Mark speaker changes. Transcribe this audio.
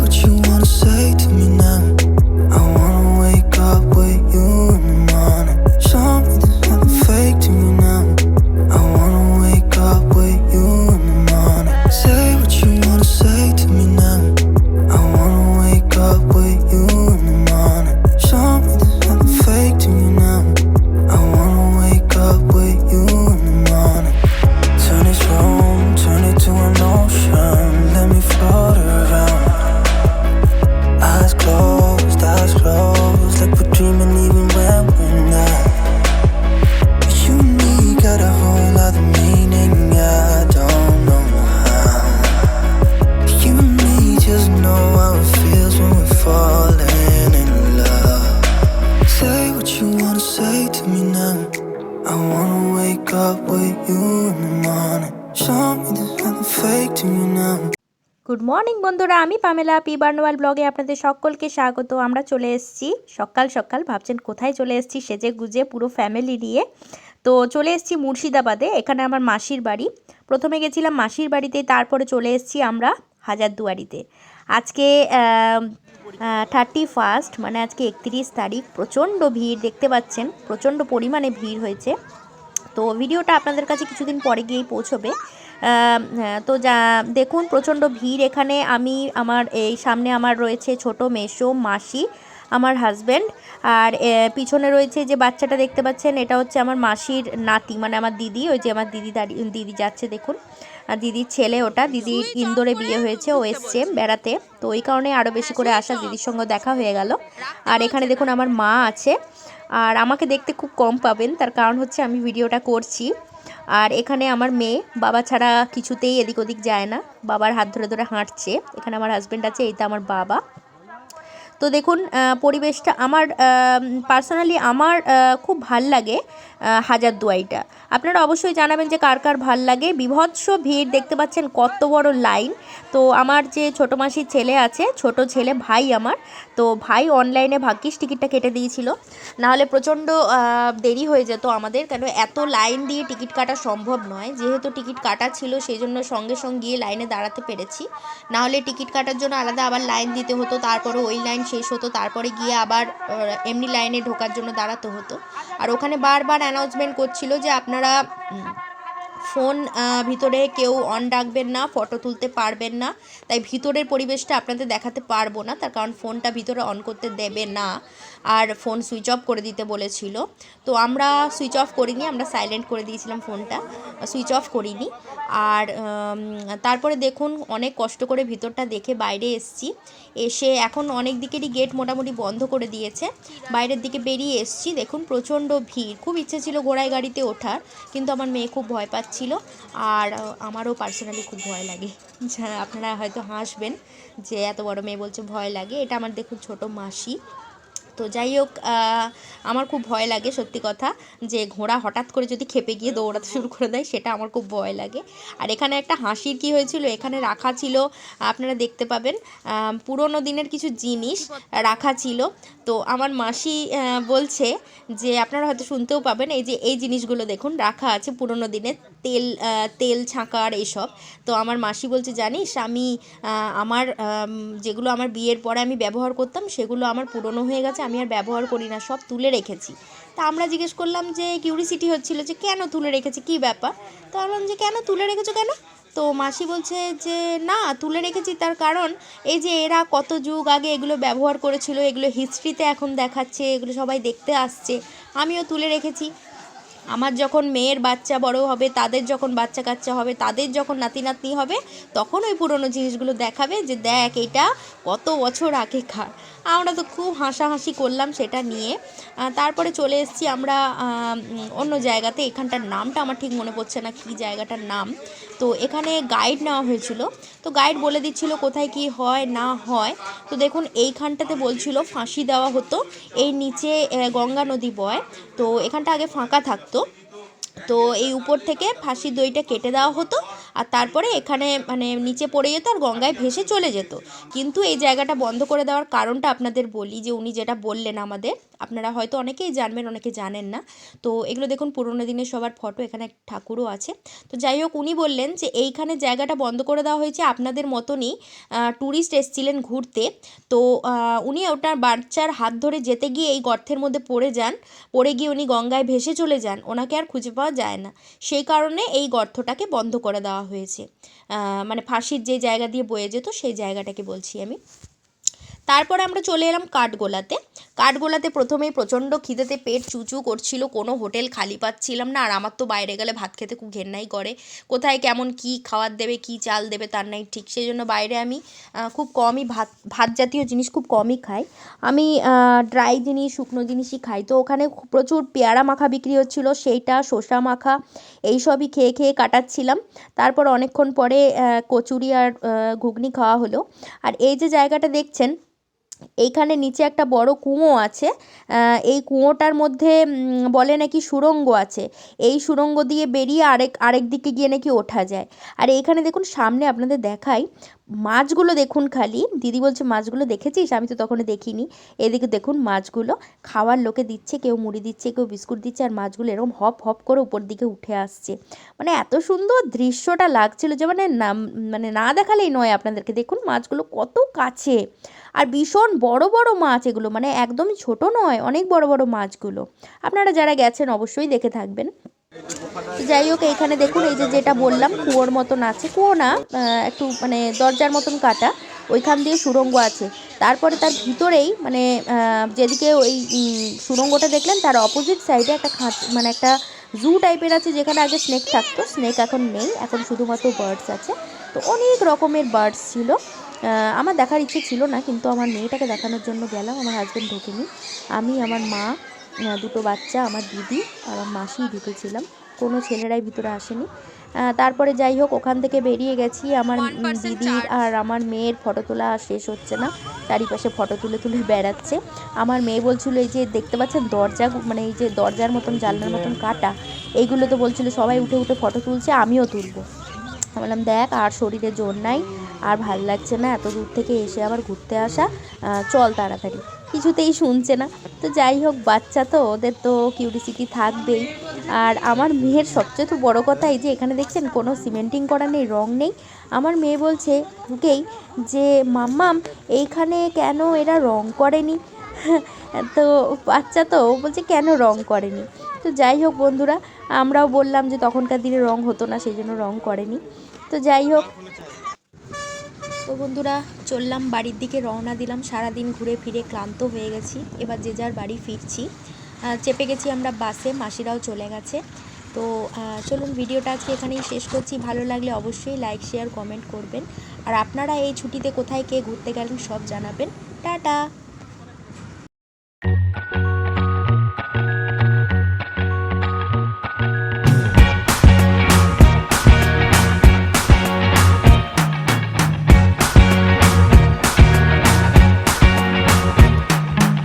Speaker 1: what you wanna say to me now. I wanna wake up with you in the morning. Show me there's nothing fake to me now. I wanna wake up with you in the morning. Say what you wanna say to me now. I wanna wake up with you in the morning. Show me there's nothing fake to me now. I wanna wake up with you in the morning. Turn this room, turn it to an ocean. Let me float around. Eyes closed, like we're dreaming even when we're not. You and me got a whole other meaning, I don't know how. You and me just know how it feels when we're falling in love. Say what you wanna say to me now. I wanna wake up with you in the morning. Show me there's nothing fake to me now.
Speaker 2: Good morning বন্ধুরা, আমি Pamela P Barnwal ব্লগে আপনাদের সকলকে স্বাগত। আমরা চলে এসেছি সকাল সকাল। ভাবছেন কোথায় চলে এসেছি? সেজে গুজে পুরো ফ্যামিলি নিয়ে তো চলে এসেছি মুর্শিদাবাদে। এখানে আমার মাসির বাড়ি। প্রথমে গেছিলাম মাসির বাড়িতে, তারপরে চলে এসেছি আমরা হাজারদুয়ারিতে। আজকে 31 মানে আজকে 31 তারিখ। প্রচণ্ড ভিড় দেখতে পাচ্ছেন, প্রচণ্ড পরিমাণে ভিড় হয়েছে। তো ভিডিওটা আপনাদের কাছে কিছুদিন পরে গিয়েই পৌঁছবে। তো দেখুন প্রচণ্ড ভিড় এখানে। আমার এই সামনে আমার রয়েছে ছোট মেসো, মাসি, আমার হাজব্যান্ড, আর পিছনে রয়েছে যে বাচ্চাটা দেখতে পাচ্ছেন, এটা হচ্ছে আমার মাসির নাতি, মানে আমার দিদি। ওই যে আমার দিদি যাচ্ছে দেখুন, আর দিদির ছেলে ওটা। দিদির ইন্দোরে বিয়ে হয়েছে, ও এসছে বেড়াতে, তো ওই কারণে আরও বেশি করে আসা। দিদির সঙ্গে দেখা হয়ে গেল। আর এখানে দেখুন আমার মা আছে। আর আমাকে দেখতে খুব কম পাবেন, তার কারণ হচ্ছে আমি ভিডিওটা করছি। আর এখানে আমার মেয়ে বাবা ছাড়া কিছুতেই এদিক ওদিক যায় না, বাবার হাত ধরে ধরে হাঁটছে। এখানে আমার হাজব্যান্ড আছে, এইটা আমার বাবা। তো দেখুন পরিবেশটা আমার পার্সোনালি আমার খুব ভাল লাগে হাজারদুয়ারিটা। আপনারা অবশ্যই জানাবেন যে কার কার ভাল লাগে। বীভৎস ভিড় দেখতে পাচ্ছেন, কত বড় লাইন। তো আমার যে ছোটো মাসির ছেলে আছে, ছোট ছেলে ভাই আমার, তো ভাই অনলাইনে ভাগ্যিস টিকিটটা কেটে দিয়েছিল, নাহলে প্রচণ্ড দেরি হয়ে যেত আমাদের। কেন এত লাইন দিয়ে টিকিট কাটা সম্ভব নয়। যেহেতু টিকিট কাটা ছিল সেই জন্য সঙ্গে সঙ্গে গিয়ে লাইনে দাঁড়াতে পেরেছি, নাহলে টিকিট কাটার জন্য আলাদা আবার লাইন দিতে হতো, তারপরে ওই লাইন শেষ হতো, তারপরে গিয়ে আবার এমনি লাইনে ঢোকার জন্য দাঁড়াতে হতো। আর ওখানে বারবার অ্যানাউন্সমেন্ট করছিল যে আপনারা ফোন ভিতরে কেউ অন রাখবেন না, ফটো তুলতে পারবেন না। তাই ভিতরের পরিবেশটা আপনাদের দেখাতে পারবো না, তার কারণ ফোনটা ভিতরে অন করতে দেবে না, আর ফোন সুইচ অফ করে দিতে বলেছিল। তো আমরা সুইচ অফ করিনি, আমরা সাইলেন্ট করে দিয়েছিলাম, ফোনটা সুইচ অফ করিনি। আর তারপরে দেখুন অনেক কষ্ট করে ভিতরটা দেখে বাইরে এসছি। এসে এখন অনেক দিকেরই গেট মোটামুটি বন্ধ করে দিয়েছে, বাইরের দিকে বেরিয়ে এসছি। দেখুন প্রচণ্ড ভিড়। খুব ইচ্ছে ছিল ঘোড়ায় গাড়িতে ওঠার, কিন্তু আমার মেয়ে খুব ভয় পাচ্ছিল, আর আমারও পার্সোনালি খুব ভয় লাগে। আপনারা হয়তো হাসবেন যে এত বড় মেয়ে বলছে ভয় লাগে। এটা আমার দেখুন ছোট মাসি। তো যাই হোক, আমার খুব ভয় লাগে সত্যি কথা, যে ঘোড়া হঠাৎ করে যদি খেপে গিয়ে দৌড়াতে শুরু করে দেয়, সেটা আমার খুব ভয় লাগে। আর এখানে একটা হাসির কি হয়েছিল, এখানে রাখা ছিল, আপনারা দেখতে পাবেন, পুরনো দিনের কিছু জিনিস রাখা ছিল। তো আমার মাসি বলছে যে, আপনারা হয়তো শুনতেও পাবেন, এই যে এই জিনিসগুলো দেখুন রাখা আছে পুরনো দিনের, তেল ছাঁকার এসব। তো আমার মাসি বলছে, জানিস আমি আমার যেগুলো আমার বিয়ের পরে আমি ব্যবহার করতাম, সেগুলো আমার পুরনো হয়ে গেছে, আমি আর ব্যবহার করি না, সব তুলে রেখেছি। তা আমরা জিজ্ঞেস করলাম যে কিউরিসিটি হচ্ছিল যে কেন তুলে রেখেছে, কী ব্যাপার? তো বললাম যে কেন তুলে রেখেছো কেন? তো মাসি বলছে যে না, তুলে রেখেছি তার কারণ এই যে এরা কত যুগ আগে এগুলো ব্যবহার করেছিল, এগুলো হিস্ট্রিতে এখন দেখাচ্ছে, এগুলো সবাই দেখতে আসছে, আমিও তুলে রেখেছি। আমার যখন মেয়ের বাচ্চা বড় হবে, তাদের যখন বাচ্চা কাচ্চা হবে, তাদের যখন নাতি নাতনি হবে, তখন ওই পুরনো জিনিসগুলো দেখাবে যে দেখ এটা কত বছর আগেকার। আমরা তো খুব হাসাহাসি করলাম সেটা নিয়ে। তারপরে চলে এসেছি আমরা অন্য জায়গাতে। এখানটার নামটা আমার ঠিক মনে পড়ছে না কী জায়গাটার নাম। তো এখানে গাইড নেওয়া হয়েছিল, তো গাইড বলে দিচ্ছিল কোথায় কি হয় না হয়। তো দেখুন এইখানটাতে বলছিল ফাঁসি দেওয়া হতো, এই নিচে গঙ্গা নদী বয়, তো এখানটা আগে ফাঁকা থাকতো। তো এই উপর থেকে ফাঁসির দড়িটা কেটে দেওয়া হতো, আর তারপরে এখানে মানে নিচে পড়ে যেত আর গঙ্গায় ভেসে চলে যেত। কিন্তু এই জায়গাটা বন্ধ করে দেওয়ার কারণটা আপনাদের বলি, যে উনি যেটা বললেন আমাদের, আপনারা হয়তো অনেকেই জানবেন, অনেকে জানেন না। তো এগুলো দেখুন পুরোনো দিনের সবার ফটো, এখানে এক ঠাকুরও আছে। তো যাই হোক, উনি বললেন যে এইখানে জায়গাটা বন্ধ করে দেওয়া হয়েছে, আপনাদের মতনই ট্যুরিস্ট এসেছিলেন ঘুরতে। তো উনি ওটার বাচ্চার হাত ধরে যেতে গিয়ে এই গর্তের মধ্যে পড়ে যান, পড়ে গিয়ে উনি গঙ্গায় ভেসে চলে যান, ওনাকে আর খুঁজে পাওয়া যায় না। সেই কারণে এই গর্তটাকে বন্ধ করে দেওয়া হয়েছে। মানে ফাঁসির যে জায়গা দিয়ে বয়ে যেত সেই জায়গাটাকে বলছি আমি। তারপরে আমরা চলে এলাম কাঠগোলাতে। কাঠগোলাতে প্রথমেই প্রচণ্ড খিদেতে পেট চুচু করছিল, কোনো হোটেল খালি পাচ্ছিলাম না। আর আমার তো বাইরে গেলে ভাত খেতে খুব ঘেন্নাই করে, কোথায় কেমন কী খাবার দেবে, কী চাল দেবে তার নাই ঠিক। সেই জন্য বাইরে আমি খুব কমই ভাত জাতীয় জিনিস খুব কমই খাই। আমি ড্রাই জিনিস, শুকনো জিনিসই খাই। তো ওখানে প্রচুর পেয়ারা মাখা বিক্রি হচ্ছিলো, সেইটা, শসা মাখা, এইসবই খেয়ে খেয়ে কাটাচ্ছিলাম। তারপর অনেকক্ষণ পরে কচুরি আর ঘুগনি খাওয়া হলো। আর এই যে জায়গাটা দেখছেন, এইখানে নিচে একটা বড় কুঁয়ো আছে। এই কুঁয়োটার মধ্যে বলে নাকি সুড়ঙ্গ আছে। এই সুড়ঙ্গ দিয়ে বেরিয়ে আরেক দিকে গিয়ে নাকি ওঠা যায়। আর এইখানে দেখুন সামনে আপনাদের দেখাই, মাছগুলো দেখুন খালি। দিদি বলছে মাছগুলো দেখেছিস? আমি তো তখন দেখিনি। এদিকে দেখুন মাছগুলো খাওয়ার লোকে দিচ্ছে, কেউ মুড়ি দিচ্ছে, কেউ বিস্কুট দিচ্ছে, আর মাছগুলো এরকম হপ হপ করে উপর দিকে উঠে আসছে। মানে এত সুন্দর দৃশ্যটা লাগছিল যে মানে না দেখালেই নয় আপনাদেরকে। দেখুন মাছগুলো কত কাছে, আর ভীষণ বড় বড় মাছ এগুলো, মানে একদমই ছোট নয়, অনেক বড় বড় মাছগুলো। আপনারা যারা গেছেন অবশ্যই দেখে থাকবেন। যাই হোক, এইখানে দেখুন এই যে যেটা বললাম কুয়োর মতন আছে, কুয়ো না, একটু মানে দরজার মতন কাটা, ওইখান দিয়ে সুড়ঙ্গ আছে। তারপরে তার ভিতরেই মানে যেদিকে ওই সুড়ঙ্গটা দেখলেন তার অপোজিট সাইডে একটা মানে একটা জু টাইপের আছে, যেখানে আগে স্নেক থাকতো। স্নেক এখন নেই, এখন শুধুমাত্র বার্ডস আছে। তো অনেক রকমের বার্ডস ছিল। আমার দেখার ইচ্ছে ছিল না, কিন্তু আমার মেয়েটাকে দেখানোর জন্য গেলাম। আমার হাজব্যান্ড ঢোকেনি, আমি, আমার মা, দুটো বাচ্চা, আমার দিদি আর আমার মাসিই ঢুকেছিলাম, কোনো ছেলেরাই ভিতরে আসেনি। তারপরে যাই হোক, ওখান থেকে বেরিয়ে গেছি। আমার দিদির আর আমার মেয়ের ফটো তোলা শেষ হচ্ছে না, চারিপাশে ফটো তুলে তুলে বেড়াচ্ছে। আমার মেয়ে বলছিল এই যে দেখতে পাচ্ছেন দরজা, মানে এই যে দরজার মতন জানলার মতন কাটা, এইগুলো তো বলছিল সবাই উঠে উঠে ফটো তুলছে, আমিও তুলবো। বললাম দেখ, আর শরীরে জোর নাই, আর ভাল লাগছে না এত দূর থেকে এসে আবার ঘুরতে আসা, চল তাড়াতাড়ি। কিছুতেই শুনছে না। তো যাই হোক, বাচ্চা তো, ওদের তো কিউরিসিটি থাকবেই। আর আমার মেয়ের সবচেয়ে তো বড়ো কথা এই যে এখানে দেখছেন কোনো সিমেন্টিং করা নেই, রং নেই। আমার মেয়ে বলছে ঢুকেই যে মাম্মাম এইখানে কেন এরা রং করেনি? তো বাচ্চা তো বলছে কেন রং করেনি। তো যাই হোক বন্ধুরা, আমরাও বললাম যে তখনকার দিনে রং হতো না, সেই জন্য রং করেনি। তো যাই হোক, তো বন্ধুরা চললাম বাড়ির দিকে, রওনা দিলাম। সারাদিন ঘুরে ফিরে ক্লান্ত হয়ে গেছি, এবার যে যার বাড়ি ফিরছি। চেপে গেছি আমরা বাসে, মাসিরাও চলে গেছে। তো চলুন ভিডিওটা আজকে এখানেই শেষ করছি। ভালো লাগলে অবশ্যই লাইক, শেয়ার, কমেন্ট করবেন। আর আপনারা এই ছুটিতে কোথায় কে ঘুরতে গেলেন সব জানাবেন। টাটা।